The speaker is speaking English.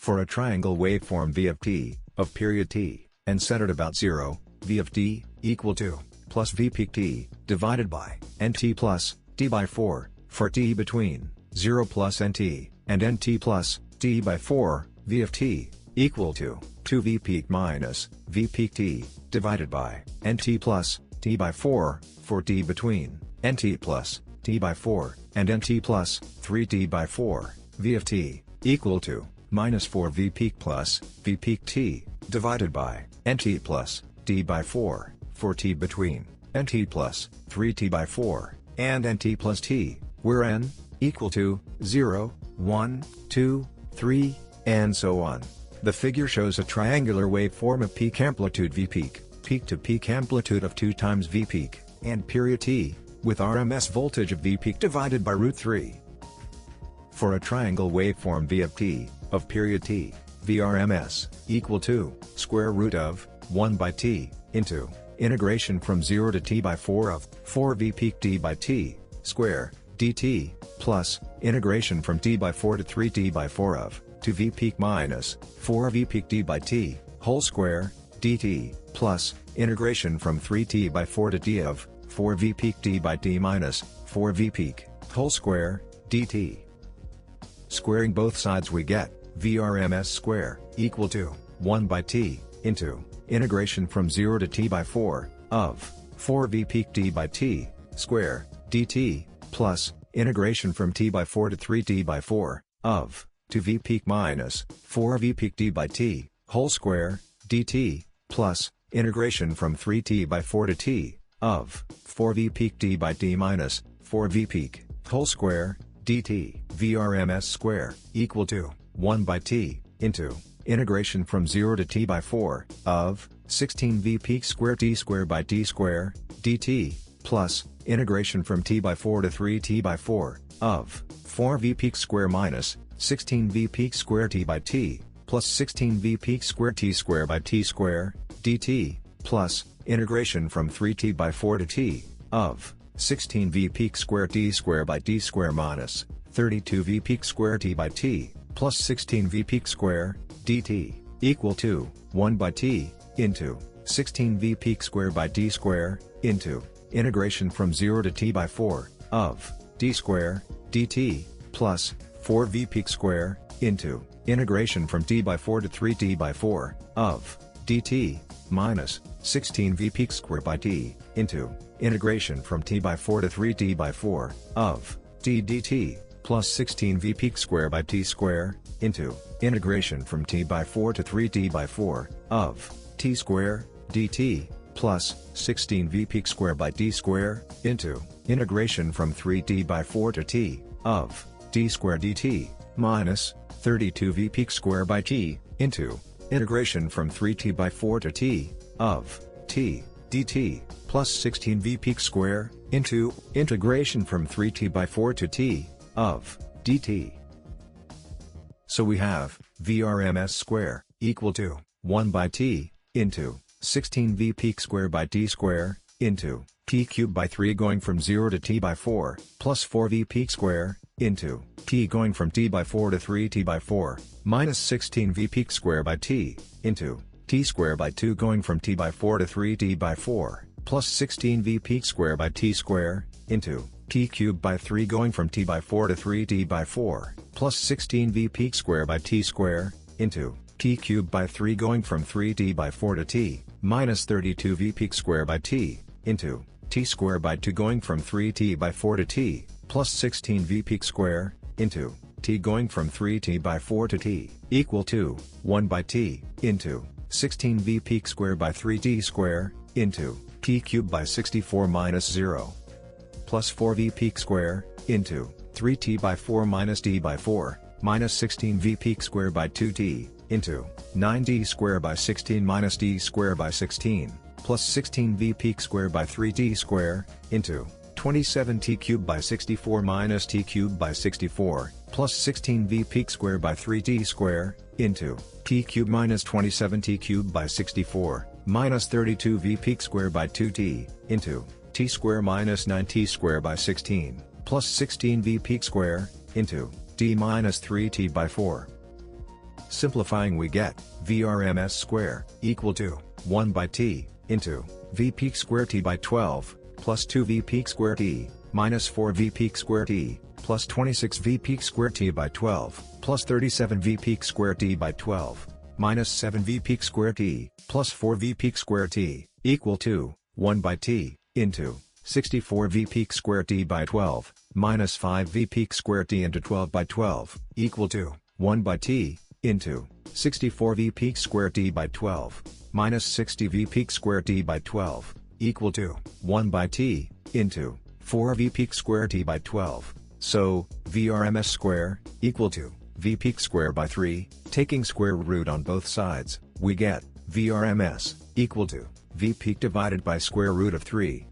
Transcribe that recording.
For a triangle waveform v of t, of period t, and set at about 0, v of t, equal to, plus v peak t, divided by, nt plus, t by 4, for t between, 0 plus nt, and nt plus, t by 4, v of t, equal to, 2 v peak minus, v peak t, divided by, nt plus, t by 4, for t between, nt plus, t by 4, and nt plus, 3t by 4, v of t, equal to, minus 4 v peak plus, v peak t, divided by, nt plus, t by 4, for t between, nt plus, 3t by 4, and nt plus t, where n, equal to, 0, 1, 2, 3, and so on. The figure shows a triangular waveform of peak amplitude v peak to peak amplitude of 2 times v peak, and period t, with RMS voltage of v peak divided by root 3. For a triangle waveform v of t, of period t, vrms, equal to, square root of, 1 by t, into, integration from 0 to t by 4 of, 4 v peak t by t, square, dt, plus, integration from t by 4 to 3t by 4 of, 2 v peak minus, 4 v peak t by t, whole square, dt, plus, integration from 3t by 4 to t of, 4 v peak t by t minus, 4 v peak, whole square, dt. Squaring both sides we get, vrms square, equal to, 1 by t, into, integration from 0 to t by 4, of, 4 v peak t by t, square, dt, plus, integration from t by 4 to 3t by 4, of, 2 v peak minus, 4 v peak t by t, whole square, dt, plus, integration from 3t by 4 to t, of, 4 v peak t by t minus, 4 v peak, whole square, dt, vrms square, equal to, 1 by t, into, integration from 0 to t by 4, of, 16 v peak square t square by t square, dt, plus, integration from t by 4 to 3t by 4, of, 4 v peak square minus, 16 v peak square t by t, plus 16 v peak square t square by t square, dt, plus, integration from 3t by 4 to t, of, 16 v peak square t square by t square minus, 32 v peak square t by t, plus 16 v peak square, dt, equal to, 1 by t, into, 16 v peak square by t square, into, integration from 0 to t by 4, of, t square, dt, plus, 4 v peak square, into, integration from t by 4 to 3t by 4, of, dt, minus, 16 v peak square by t, into, integration from t by 4 to 3t by 4, of, t dt, plus 16 v peak square by t square, into, integration from t by 4 to 3t by 4, of, t square, dt, plus, 16 v peak square by t square, into, integration from 3t by 4 to t, of, t square dt, minus, 32 v peak square by t, into, integration from 3t by 4 to t, of, t, dt, plus 16 v peak square, into, integration from 3t by 4 to t, of, dt. So we have, vrms square, equal to, 1 by t, into, 16 v peak square by t square, into, t cubed by 3 going from 0 to t by 4, plus 4 v peak square, into, t going from t by 4 to 3t by 4, minus 16 v peak square by t, into, t square by 2 going from t by 4 to 3t by 4, plus 16 v peak square by t square, into, t cubed by 3 going from t by 4 to 3t by 4, plus 16 v peak square by t square, into, t cubed by 3 going from 3t by 4 to t, minus 32 v peak square by t, into, t square by 2 going from 3t by 4 to t, plus 16 v peak square, into, t going from 3t by 4 to t, equal to, 1 by t, into, 16 v peak square by 3t square, into, t cubed by 64 minus 0, plus 4 v peak square, into, 3t by 4 minus t by 4, minus 16 v peak square by 2t, into, 9d square by 16 minus d square by 16, plus 16 v peak square by 3t square, into, 27t cubed by 64 minus t cubed by 64, plus 16 v peak square by 3t square, into, t cubed minus 27t cubed by 64, minus 32 v peak square by 2t, into, t square minus 9t square by 16, plus 16 v peak square, into, t minus 3t by 4. Simplifying, we get VRMS square equal to 1 by T into V peak square T by 12 plus 2 V peak square T minus 4 V peak square T plus 26 V peak square T by 12 plus 37 V peak square T by 12 minus 7 V peak square T plus 4 V peak square T equal to 1 by T into 64 V peak square T by 12 minus 5 V peak square T into 12 by 12 equal to 1 by T into 64 V peak square T by 12 minus 60 V peak square T by 12 equal to 1 by T into 4 V peak square T by 12. So, VRMS square equal to V peak square by 3, taking square root on both sides, we get VRMS equal to V peak divided by square root of 3.